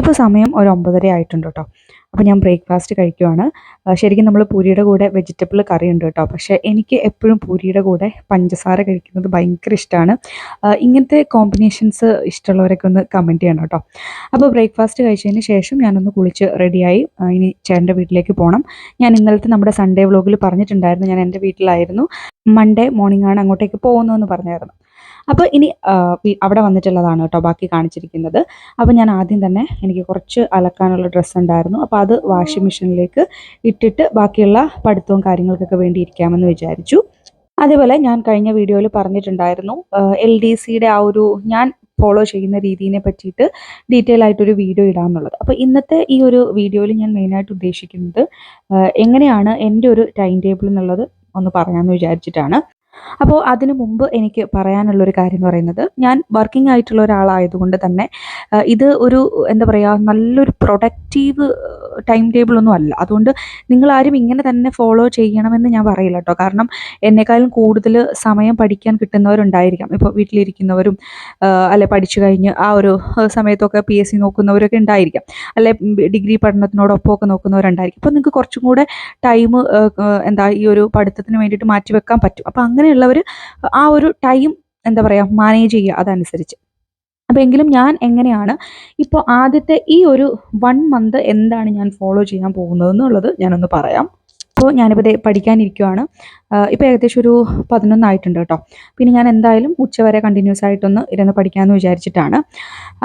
ഇപ്പോൾ സമയം ഒരു 9:30 ആയിട്ടുണ്ട് കേട്ടോ. അപ്പോൾ ഞാൻ ബ്രേക്ക്ഫാസ്റ്റ് കഴിക്കുവാണ്. ശരിക്കും നമ്മൾ പൂരിയുടെ കൂടെ വെജിറ്റബിൾ കറി ഉണ്ട് കേട്ടോ. പക്ഷേ എനിക്ക് എപ്പോഴും പൂരിയുടെ കൂടെ പഞ്ചസാര കഴിക്കുന്നത് ഭയങ്കര ഇഷ്ടമാണ്. ഇങ്ങനത്തെ കോമ്പിനേഷൻസ് ഇഷ്ടമുള്ളവരൊക്കെ ഒന്ന് കമൻറ്റ് ചെയ്യണം കേട്ടോ. അപ്പോൾ ബ്രേക്ക്ഫാസ്റ്റ് കഴിച്ചതിന് ശേഷം ഞാനൊന്ന് കുളിച്ച് റെഡിയായി ഇനി ചേട്ടൻ്റെ വീട്ടിലേക്ക് പോകണം. ഞാൻ ഇന്നലത്തെ നമ്മുടെ സൺഡേ വ്ലോഗിൽ പറഞ്ഞിട്ടുണ്ടായിരുന്നു, ഞാൻ എൻ്റെ വീട്ടിലായിരുന്നു. മൺഡേ മോർണിംഗ് ആണ് അങ്ങോട്ടേക്ക് പോകുന്നതെന്ന് പറഞ്ഞായിരുന്നു. അപ്പോൾ ഇനി അവിടെ വന്നിട്ടുള്ളതാണ് കേട്ടോ ബാക്കി കാണിച്ചിരിക്കുന്നത്. അപ്പോൾ ഞാൻ ആദ്യം തന്നെ എനിക്ക് കുറച്ച് അലക്കാനുള്ള ഡ്രസ്സ് ഉണ്ടായിരുന്നു. അപ്പോൾ അത് വാഷിംഗ് മെഷീനിലേക്ക് ഇട്ടിട്ട് ബാക്കിയുള്ള പഠിത്തവും കാര്യങ്ങൾക്കൊക്കെ വേണ്ടി ഇരിക്കാമെന്ന് വിചാരിച്ചു. അതേപോലെ ഞാൻ കഴിഞ്ഞ വീഡിയോയിൽ പറഞ്ഞിട്ടുണ്ടായിരുന്നു LDCയുടെ ആ ഒരു ഞാൻ ഫോളോ ചെയ്യുന്ന രീതിയെ പറ്റിയിട്ട് ഡീറ്റെയിൽ ആയിട്ടൊരു വീഡിയോ ഇടാമെന്നുള്ളത്. അപ്പോൾ ഇന്നത്തെ ഈ ഒരു വീഡിയോയിൽ ഞാൻ മെയിനായിട്ട് ഉദ്ദേശിക്കുന്നത് എങ്ങനെയാണ് എൻ്റെ ഒരു ടൈം ടേബിൾ എന്നുള്ളത് ഒന്ന് പറയാമെന്ന് വിചാരിച്ചിട്ടാണ്. അപ്പോൾ അതിനു മുമ്പ് എനിക്ക് പറയാനുള്ളൊരു കാര്യം എന്ന് പറയുന്നത്, ഞാൻ വർക്കിംഗ് ആയിട്ടുള്ള ഒരാളായതുകൊണ്ട് തന്നെ ഇത് ഒരു എന്താ പറയുക നല്ലൊരു പ്രൊഡക്റ്റീവ് ടൈം ടേബിളൊന്നും അല്ല. അതുകൊണ്ട് നിങ്ങളാരും ഇങ്ങനെ തന്നെ ഫോളോ ചെയ്യണമെന്ന് ഞാൻ പറയില്ല കേട്ടോ. കാരണം എന്നെക്കാളും കൂടുതൽ സമയം പഠിക്കാൻ കിട്ടുന്നവരുണ്ടായിരിക്കാം. ഇപ്പോൾ വീട്ടിലിരിക്കുന്നവരും അല്ലെ പഠിച്ചു കഴിഞ്ഞ് ആ ഒരു സമയത്തൊക്കെ PSC നോക്കുന്നവരൊക്കെ ഉണ്ടായിരിക്കാം, അല്ലെ ഡിഗ്രി പഠനത്തിനോടൊപ്പമൊക്കെ നോക്കുന്നവരുണ്ടായിരിക്കും. അപ്പോൾ നിങ്ങൾക്ക് കുറച്ചും കൂടെ ടൈം ഈ ഒരു പഠിത്തത്തിന് വേണ്ടിയിട്ട് മാറ്റി വെക്കാൻ പറ്റും. അപ്പോൾ അങ്ങനെയുള്ളവർ ആ ഒരു ടൈം എന്താ പറയുക മാനേജ് ചെയ്യുക അതനുസരിച്ച്. അപ്പോൾ എങ്കിലും ഞാൻ എങ്ങനെയാണ് ഇപ്പോൾ ആദ്യത്തെ ഈ ഒരു 1 മന്ത് എന്താണ് ഞാൻ ഫോളോ ചെയ്യാൻ പോകുന്നത് എന്നുള്ളത് ഞാനൊന്ന് പറയാം. അപ്പോൾ ഞാനിപ്പോൾ പഠിക്കാനിരിക്കുവാണ്. ഇപ്പോൾ ഏകദേശം ഒരു 11 ആയിട്ടുണ്ട് കേട്ടോ. പിന്നെ ഞാൻ എന്തായാലും ഉച്ചവരെ കണ്ടിന്യൂസ് ആയിട്ടൊന്ന് ഇരുന്ന് പഠിക്കാമെന്ന് വിചാരിച്ചിട്ടാണ്.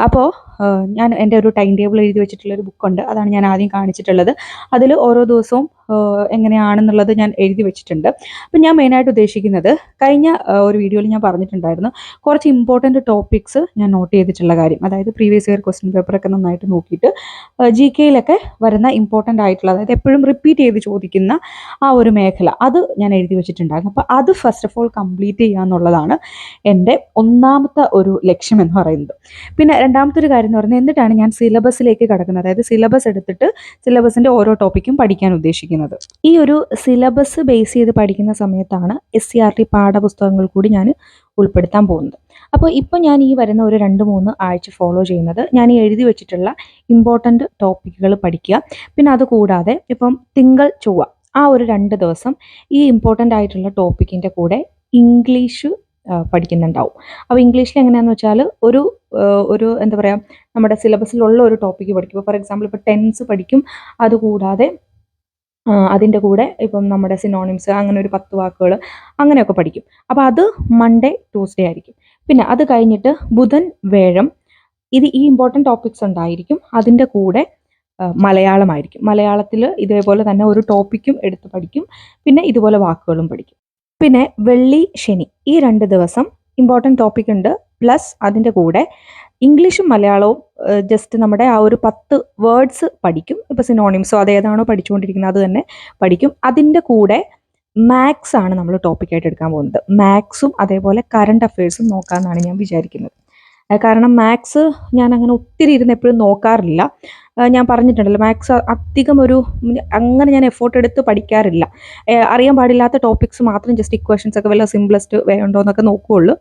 അപ്പോൾ ഞാൻ എൻ്റെ ഒരു ടൈം ടേബിൾ എഴുതി വെച്ചിട്ടുള്ളൊരു ബുക്കുണ്ട്, അതാണ് ഞാൻ ആദ്യം കാണിച്ചിട്ടുള്ളത്. അതിൽ ഓരോ ദിവസവും എങ്ങനെയാണെന്നുള്ളത് ഞാൻ എഴുതി വെച്ചിട്ടുണ്ട്. അപ്പം ഞാൻ മെയിനായിട്ട് ഉദ്ദേശിക്കുന്നത്, കഴിഞ്ഞ ഒരു വീഡിയോയിൽ ഞാൻ പറഞ്ഞിട്ടുണ്ടായിരുന്നു കുറച്ച് ഇമ്പോർട്ടൻറ്റ് ടോപ്പിക്സ് ഞാൻ നോട്ട് ചെയ്തിട്ടുള്ള കാര്യം. അതായത് പ്രീവിയസ് ഇയർ ക്വസ്റ്റ്യൻ പേപ്പറൊക്കെ നന്നായിട്ട് നോക്കിയിട്ട് GKയിലൊക്കെ വരുന്ന ഇമ്പോർട്ടൻ്റ് ആയിട്ടുള്ള, അതായത് എപ്പോഴും റിപ്പീറ്റ് ചെയ്ത് ചോദിക്കുന്ന ആ ഒരു മേഖല അത് ഞാൻ എഴുതി വെച്ചിട്ടുണ്ടായിരുന്നു. അപ്പോൾ അത് ഫസ്റ്റ് ഓഫ് ഓൾ കംപ്ലീറ്റ് ചെയ്യുക എന്നുള്ളതാണ് എൻ്റെ ഒന്നാമത്തെ ഒരു ലക്ഷ്യം എന്ന് പറയുന്നത്. പിന്നെ രണ്ടാമത്തെ ഒരു കാര്യം എന്ന് പറയുന്നത്, എന്നിട്ടാണ് ഞാൻ സിലബസിലേക്ക് കടക്കുന്നത്. അതായത് സിലബസ് എടുത്തിട്ട് സിലബസിൻ്റെ ഓരോ ടോപ്പിക്കും പഠിക്കാൻ ഉദ്ദേശിക്കുന്നത്. ഈ ഒരു സിലബസ് ബേസ് ചെയ്ത് പഠിക്കുന്ന സമയത്താണ് SCERT പാഠപുസ്തകങ്ങൾ കൂടി ഞാൻ ഉൾപ്പെടുത്താൻ പോകുന്നത്. അപ്പോൾ ഇപ്പോൾ ഞാൻ ഈ വരുന്ന ഒരു 2-3 ആഴ്ച ഫോളോ ചെയ്യുന്നത്, ഞാൻ ഈ എഴുതി വെച്ചിട്ടുള്ള ഇമ്പോർട്ടൻറ്റ് ടോപ്പിക്കുകൾ പഠിക്കുക. പിന്നെ അതുകൂടാതെ ഇപ്പം തിങ്കൾ ചൊവ്വ ആ ഒരു 2 ദിവസം ഈ ഇമ്പോർട്ടൻ്റ് ആയിട്ടുള്ള ടോപ്പിക്കിൻ്റെ കൂടെ ഇംഗ്ലീഷ് പഠിക്കുന്നുണ്ടാവും. അപ്പോൾ ഇംഗ്ലീഷിൽ എങ്ങനെയാണെന്ന് വെച്ചാൽ ഒരു എന്താ പറയുക നമ്മുടെ സിലബസിലുള്ള ഒരു ടോപ്പിക്ക് പഠിക്കും. ഇപ്പോൾ ഫോർ എക്സാമ്പിൾ ഇപ്പോൾ ടെൻസ് പഠിക്കും. അതുകൂടാതെ അതിൻ്റെ കൂടെ ഇപ്പം നമ്മുടെ സിനോണിംസ് അങ്ങനെ ഒരു 10 വാക്കുകൾ അങ്ങനെയൊക്കെ പഠിക്കും. അപ്പോൾ അത് മൺഡേ ട്യൂസ്ഡേ ആയിരിക്കും. പിന്നെ അത് കഴിഞ്ഞിട്ട് ബുധൻ വ്യാഴം ഇത് ഈ ഇമ്പോർട്ടൻറ്റ് ടോപ്പിക്സ് ഉണ്ടായിരിക്കും. അതിൻ്റെ കൂടെ മലയാളമായിരിക്കും. മലയാളത്തിൽ ഇതേപോലെ തന്നെ ഒരു ടോപ്പിക്കും എടുത്ത് പഠിക്കും. പിന്നെ ഇതുപോലെ വാക്കുകളും പഠിക്കും. പിന്നെ വെള്ളി ശനി ഈ 2 ദിവസം ഇമ്പോർട്ടൻറ്റ് ടോപ്പിക് ഉണ്ട്, പ്ലസ് അതിൻ്റെ കൂടെ ഇംഗ്ലീഷും മലയാളവും ജസ്റ്റ് നമ്മുടെ ആ ഒരു 10 വേർഡ്സ് പഠിക്കും. ഇപ്പോൾ സിനോണിംസോ അതേതാണോ പഠിച്ചുകൊണ്ടിരിക്കുന്നത് അത് തന്നെ പഠിക്കും. അതിൻ്റെ കൂടെ മാത്സ് ആണ് നമ്മൾ ടോപ്പിക്കായിട്ട് എടുക്കാൻ പോകുന്നത്. മാത്സും അതേപോലെ കറണ്ട് അഫയേഴ്സും നോക്കാമെന്നാണ് ഞാൻ വിചാരിക്കുന്നത്. കാരണം മാത്സ് ഞാൻ അങ്ങനെ ഒത്തിരി ഇരുന്ന് എപ്പോഴും നോക്കാറില്ല. ഞാൻ പറഞ്ഞിട്ടുണ്ടല്ലോ, മാത്സ് അധികം അങ്ങനെ ഞാൻ എഫോർട്ട് എടുത്ത് പഠിക്കാറില്ല. അറിയാൻ പാടില്ലാത്ത ടോപ്പിക്സ് മാത്രം ജസ്റ്റ് ഇക്വേഷൻസ് ഒക്കെ വല്ല സിംപ്ലസ്റ്റ് വേ ഉണ്ടോ എന്നൊക്കെ നോക്കുകയുള്ളൂ.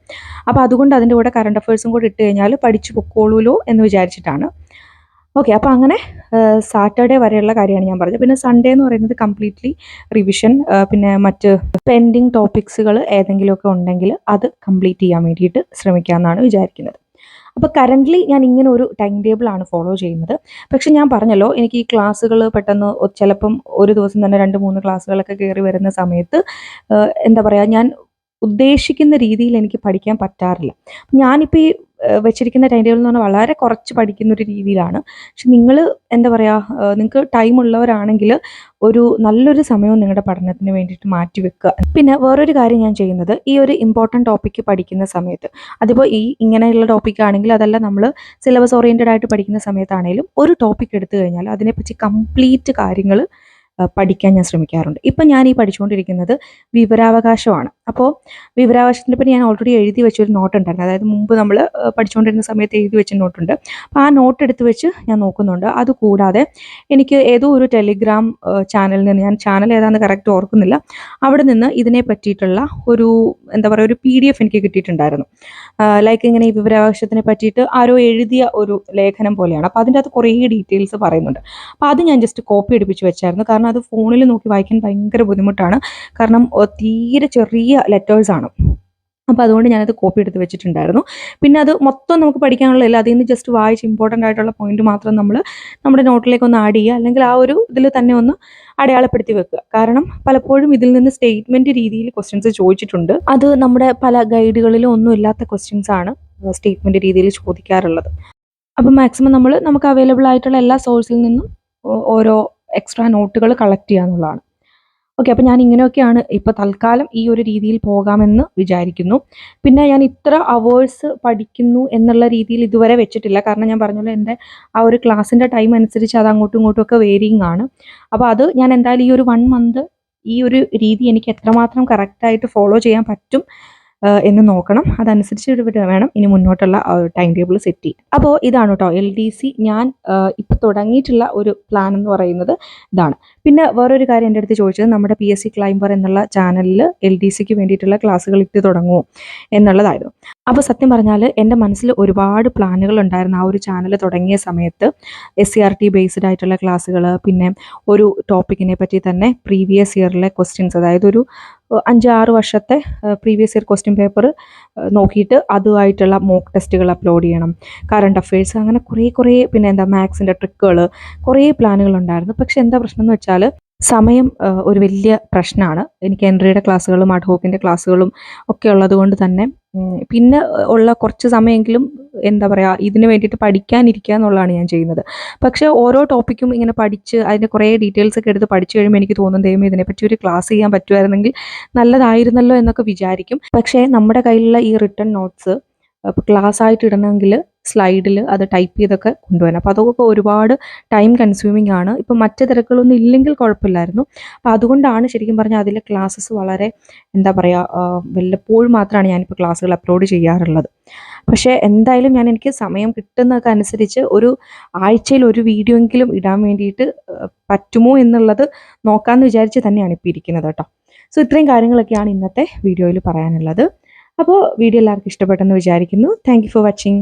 അപ്പോൾ അതുകൊണ്ട് അതിൻ്റെ കൂടെ കറണ്ട് അഫയേഴ്സും കൂടെ ഇട്ട് കഴിഞ്ഞാൽ പഠിച്ചു പൊക്കോളൂല്ലോ എന്ന് വിചാരിച്ചിട്ടാണ്. ഓക്കെ, അപ്പോൾ അങ്ങനെ സാറ്റർഡേ വരെയുള്ള കാര്യമാണ് ഞാൻ പറഞ്ഞത്. പിന്നെ സൺഡേ എന്ന് പറയുന്നത് കംപ്ലീറ്റ്ലി റിവിഷൻ, പിന്നെ മറ്റ് പെൻഡിങ് ടോപ്പിക്സുകൾ ഏതെങ്കിലുമൊക്കെ ഉണ്ടെങ്കിൽ അത് കംപ്ലീറ്റ് ചെയ്യാൻ വേണ്ടിയിട്ട് ശ്രമിക്കാമെന്നാണ് വിചാരിക്കുന്നത്. അപ്പോൾ കറൻ്റ്ലി ഞാൻ ഇങ്ങനെ ഒരു ടൈം ടേബിളാണ് ഫോളോ ചെയ്യുന്നത്. പക്ഷെ ഞാൻ പറഞ്ഞല്ലോ, എനിക്ക് ഈ ക്ലാസ്സുകൾ പെട്ടെന്ന് ചിലപ്പം ഒരു ദിവസം തന്നെ 2-3 ക്ലാസ്സുകളൊക്കെ കയറി വരുന്ന സമയത്ത് എന്താ പറയുക ഞാൻ ഉദ്ദേശിക്കുന്ന രീതിയിൽ എനിക്ക് പഠിക്കാൻ പറ്റാറില്ല. ഞാനിപ്പോൾ ഈ വെച്ചിരിക്കുന്ന ടൈം ടേബിൾ എന്ന് പറഞ്ഞാൽ വളരെ കുറച്ച് പഠിക്കുന്ന ഒരു രീതിയിലാണ്. പക്ഷെ നിങ്ങൾ എന്താ പറയുക നിങ്ങൾക്ക് ടൈം ഉള്ളവരാണെങ്കിൽ ഒരു നല്ലൊരു സമയവും നിങ്ങളുടെ പഠനത്തിന് വേണ്ടിയിട്ട് മാറ്റി വെക്കുക. പിന്നെ വേറൊരു കാര്യം ഞാൻ ചെയ്യുന്നത്, ഈ ഒരു ഇമ്പോർട്ടൻറ്റ് ടോപ്പിക്ക് പഠിക്കുന്ന സമയത്ത്, അതിപ്പോൾ ഇങ്ങനെയുള്ള ടോപ്പിക് ആണെങ്കിൽ അതല്ല നമ്മൾ സിലബസ് ഓറിയൻറ്റഡ് ആയിട്ട് പഠിക്കുന്ന സമയത്താണെങ്കിലും ഒരു ടോപ്പിക് എടുത്തു കഴിഞ്ഞാൽ അതിനെപ്പറ്റി കംപ്ലീറ്റ് കാര്യങ്ങൾ പഠിക്കാൻ ഞാൻ ശ്രമിക്കാറുണ്ട്. ഇപ്പം ഞാൻ ഈ പഠിച്ചുകൊണ്ടിരിക്കുന്നത് വിവരാവകാശമാണ്. അപ്പോൾ വിവരാവകാശത്തിനെ പറ്റി ഞാൻ ഓൾറെഡി എഴുതി വെച്ചൊരു നോട്ട് ഉണ്ടായിരുന്നു. അതായത് മുമ്പ് നമ്മൾ പഠിച്ചുകൊണ്ടിരുന്ന സമയത്ത് എഴുതി വെച്ച നോട്ടുണ്ട്. അപ്പോൾ ആ നോട്ട് എടുത്ത് വെച്ച് ഞാൻ നോക്കുന്നുണ്ട്. അതുകൂടാതെ എനിക്ക് ഏതോ ഒരു ടെലിഗ്രാം ചാനലിൽ നിന്ന്, ഞാൻ ചാനൽ ഏതാണെന്ന് കറക്റ്റ് ഓർക്കുന്നില്ല, അവിടെ നിന്ന് ഇതിനെ പറ്റിയിട്ടുള്ള ഒരു എന്താ പറയുക ഒരു PDF എനിക്ക് കിട്ടിയിട്ടുണ്ടായിരുന്നു. ലൈക്ക് ഇങ്ങനെ ഈ വിവരാവകാശത്തിനെ പറ്റിയിട്ട് ആരോ എഴുതിയ ഒരു ലേഖനം പോലെയാണ്. അപ്പോൾ അതിൻ്റെ അകത്ത് കുറേ ഡീറ്റെയിൽസ് പറയുന്നുണ്ട്. അപ്പോൾ അത് ഞാൻ ജസ്റ്റ് കോപ്പി എടുപ്പിച്ച് വെച്ചായിരുന്നു. കാരണം അത് ഫോണിൽ നോക്കി വായിക്കാൻ ഭയങ്കര ബുദ്ധിമുട്ടാണ്. കാരണം തീരെ ചെറിയ ലെറ്റേഴ്സാണ്. അപ്പോൾ അതുകൊണ്ട് ഞാനത് കോപ്പി എടുത്ത് വെച്ചിട്ടുണ്ടായിരുന്നു. പിന്നെ അത് മൊത്തം നമുക്ക് പഠിക്കാനുള്ളതല്ല, അതിൽ നിന്ന് ജസ്റ്റ് വായിച്ച് ഇമ്പോർട്ടൻ്റ് ആയിട്ടുള്ള പോയിന്റ് മാത്രം നമ്മൾ നമ്മുടെ നോട്ടിലേക്ക് ഒന്ന് ആഡ് ചെയ്യുക, അല്ലെങ്കിൽ ആ ഒരു ഇതിൽ തന്നെ ഒന്ന് അടയാളപ്പെടുത്തി വെക്കുക. കാരണം പലപ്പോഴും ഇതിൽ നിന്ന് സ്റ്റേറ്റ്മെന്റ് രീതിയിൽ ക്വസ്റ്റ്യൻസ് ചോദിച്ചിട്ടുണ്ട്. അത് നമ്മുടെ പല ഗൈഡുകളിലും ഒന്നും ഇല്ലാത്ത ക്വസ്റ്റ്യൻസ് ആണ് സ്റ്റേറ്റ്മെന്റ് രീതിയിൽ ചോദിക്കാറുള്ളത്. അപ്പം മാക്സിമം നമുക്ക് അവൈലബിൾ ആയിട്ടുള്ള എല്ലാ സോഴ്സിൽ നിന്നും ഓരോ എക്സ്ട്രാ നോട്ടുകൾ കളക്ട് ചെയ്യുക എന്നുള്ളതാണ്. ഓക്കെ, അപ്പോൾ ഞാൻ ഇങ്ങനെയൊക്കെയാണ് ഇപ്പോൾ തൽക്കാലം ഈ ഒരു രീതിയിൽ പോകാമെന്ന് വിചാരിക്കുന്നു. പിന്നെ ഞാൻ ഇത്ര അവേഴ്സ് പഠിക്കുന്നു എന്നുള്ള രീതിയിൽ ഇതുവരെ വെച്ചിട്ടില്ല. കാരണം ഞാൻ പറഞ്ഞല്ലോ, എൻ്റെ ആ ഒരു ക്ലാസ്സിൻ്റെ ടൈം അനുസരിച്ച് അത് അങ്ങോട്ടും ഇങ്ങോട്ടും ഒക്കെ വേരിയിങ് ആണ്. അപ്പോൾ അത് ഞാൻ എന്തായാലും ഈ ഒരു 1 മന്ത് ഈ ഒരു രീതി എനിക്ക് എത്രമാത്രം കറക്റ്റായിട്ട് ഫോളോ ചെയ്യാൻ പറ്റും എന്ന് നോക്കണം. അതനുസരിച്ച് വേണം ഇനി മുന്നോട്ടുള്ള ടൈം ടേബിൾ സെറ്റ് ചെയ്യാൻ. അപ്പോൾ ഇതാണ് കേട്ടോ LDC ഞാൻ ഇപ്പോൾ തുടങ്ങിയിട്ടുള്ള ഒരു പ്ലാൻ എന്ന് പറയുന്നത് ഇതാണ്. പിന്നെ വേറൊരു കാര്യം എൻ്റെ അടുത്ത് ചോദിച്ചത്, നമ്മുടെ PSC ക്ലൈംബർ എന്നുള്ള ചാനലിൽ LDCക്ക് വേണ്ടിയിട്ടുള്ള ക്ലാസ്സുകൾ ഇട്ട് തുടങ്ങുമോ എന്നുള്ളതായിരുന്നു. അപ്പോൾ സത്യം പറഞ്ഞാൽ എൻ്റെ മനസ്സിൽ ഒരുപാട് പ്ലാനുകൾ ഉണ്ടായിരുന്നു ആ ഒരു ചാനൽ തുടങ്ങിയ സമയത്ത്. SCRT ബേസ്ഡ് ആയിട്ടുള്ള ക്ലാസ്സുകൾ, പിന്നെ ഒരു ടോപ്പിക്കിനെ പറ്റി തന്നെ പ്രീവിയസ് ഇയറിലെ ക്വസ്റ്റ്യൻസ്, അതായത് ഒരു 5-6 വർഷത്തെ പ്രീവിയസ് ഇയർ ക്വസ്റ്റ്യൻ പേപ്പർ നോക്കിയിട്ട് അതുമായിട്ടുള്ള മോക്ക് ടെസ്റ്റുകൾ അപ്ലോഡ് ചെയ്യണം, കറണ്ട് അഫയേഴ്സ്, അങ്ങനെ കുറേ പിന്നെ എന്താ മാത്സിൻ്റെ ട്രിക്കുകൾ, കുറേ പ്ലാനുകൾ ഉണ്ടായിരുന്നു. പക്ഷെ എന്താ പ്രശ്നം എന്ന് വെച്ചാൽ സമയം ഒരു വലിയ പ്രശ്നമാണ്. എനിക്ക് എൻട്രിയുടെ ക്ലാസ്സുകളും അഡ്ഹോക്കിൻ്റെ ക്ലാസ്സുകളും ഒക്കെ ഉള്ളത് കൊണ്ട് തന്നെ പിന്നെ ഉള്ള കുറച്ച് സമയമെങ്കിലും എന്താ പറയുക ഇതിന് വേണ്ടിയിട്ട് പഠിക്കാനിരിക്കുക എന്നുള്ളതാണ് ഞാൻ ചെയ്യുന്നത്. പക്ഷേ ഓരോ ടോപ്പിക്കും ഇങ്ങനെ പഠിച്ച് അതിൻ്റെ കുറേ ഡീറ്റെയിൽസ് ഒക്കെ എടുത്ത് പഠിച്ചു കഴിയുമ്പോൾ എനിക്ക് തോന്നും, ദൈവമേ ഇതിനെപ്പറ്റി ഒരു ക്ലാസ് ചെയ്യാൻ പറ്റുമായിരുന്നെങ്കിൽ നല്ലതായിരുന്നല്ലോ എന്നൊക്കെ വിചാരിക്കും. പക്ഷേ നമ്മുടെ കയ്യിലുള്ള ഈ റിട്ടൺ നോട്ട്സ് ക്ലാസ് ആയിട്ട് ഇടണമെങ്കിൽ സ്ലൈഡിൽ അത് ടൈപ്പ് ചെയ്തൊക്കെ കൊണ്ടുവരണം. അപ്പോൾ അതൊക്കെ ഒരുപാട് ടൈം കൺസ്യൂമിംഗ് ആണ്. ഇപ്പം മറ്റ് തിരക്കുകളൊന്നും ഇല്ലെങ്കിൽ കുഴപ്പമില്ലായിരുന്നു. അപ്പോൾ അതുകൊണ്ടാണ് ശരിക്കും പറഞ്ഞാൽ അതിലെ ക്ലാസ്സസ് വളരെ എന്താ പറയുക വല്ലപ്പോഴും മാത്രമാണ് ഞാനിപ്പോൾ ക്ലാസ്സുകൾ അപ്ലോഡ് ചെയ്യാറുള്ളത്. പക്ഷേ എന്തായാലും എനിക്ക് സമയം കിട്ടുന്നതൊക്കെ അനുസരിച്ച് ഒരു ആഴ്ചയിൽ ഒരു വീഡിയോ എങ്കിലും ഇടാൻ വേണ്ടിയിട്ട് പറ്റുമോ എന്നുള്ളത് നോക്കാമെന്ന് വിചാരിച്ച് തന്നെയാണ് ഇപ്പോൾ ഇരിക്കുന്നത് കേട്ടോ. സോ ഇത്രയും കാര്യങ്ങളൊക്കെയാണ് ഇന്നത്തെ വീഡിയോയിൽ പറയാനുള്ളത്. അപ്പോൾ വീഡിയോ എല്ലാവർക്കും ഇഷ്ടപ്പെട്ടെന്ന് വിചാരിക്കുന്നു. Thank you for watching.